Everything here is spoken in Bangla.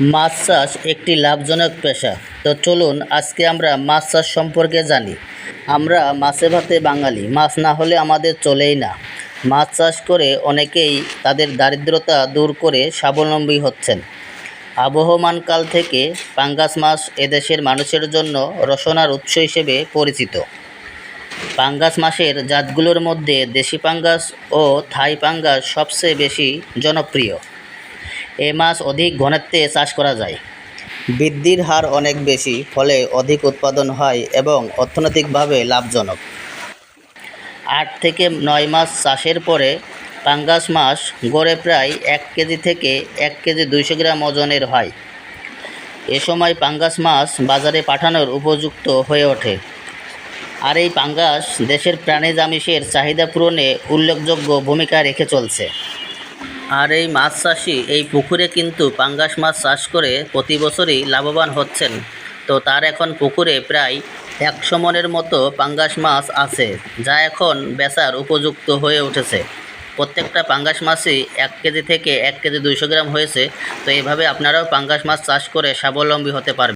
মাছ চাষ একটি লাভজনক পেশা। তো চলুন আজকে আমরা মাছ চাষ সম্পর্কে জানি। আমরা মাছে ভাতে বাঙালি, মাছ না হলে আমাদের চলেই না। মাছ চাষ করে অনেকেই তাদের দারিদ্রতা দূর করে স্বাবলম্বী হচ্ছেন। আবহমান কাল থেকে পাঙ্গাস মাছ এদেশের মানুষের জন্য রসনার উৎস হিসেবে পরিচিত। পাঙ্গাস মাছের জাতগুলোর মধ্যে দেশি পাঙ্গাস ও থাই পাঙ্গাস সবচেয়ে বেশি জনপ্রিয়। এ মাছ অধিক ঘনত্বে চাষ করা যায়, বৃদ্ধির হার অনেক বেশি, ফলে অধিক উৎপাদন হয় এবং অর্থনৈতিকভাবে লাভজনক। 8 থেকে 9 মাস চাষের পরে পাঙ্গাস মাছ গড়ে প্রায় 1 কেজি থেকে 1 কেজি 200 গ্রাম ওজনের হয়। এ সময় পাঙ্গাস মাছ বাজারে পাঠানোর উপযুক্ত হয়ে ওঠে। আর এই পাঙ্গাস দেশের প্রাণীজ আমিষের চাহিদা পূরণে উল্লেখযোগ্য ভূমিকা রেখে চলছে। আর এই মাছ চাষি এই পুকুরে কিন্তু পাঙ্গাস মাছ চাষ করে প্রতি বছরই লাভবান হচ্ছেন। তো তার এখন পুকুরে প্রায় 100 মনের মতো পাঙ্গাস মাছ আছে, যা এখন বেচার উপযুক্ত হয়ে উঠেছে। প্রত্যেকটা পাঙ্গাস মাছই 1 কেজি থেকে 1 কেজি 200 গ্রাম হয়েছে। তো এইভাবে আপনারাও পাঙ্গাস মাছ চাষ করে স্বাবলম্বী হতে পারবেন।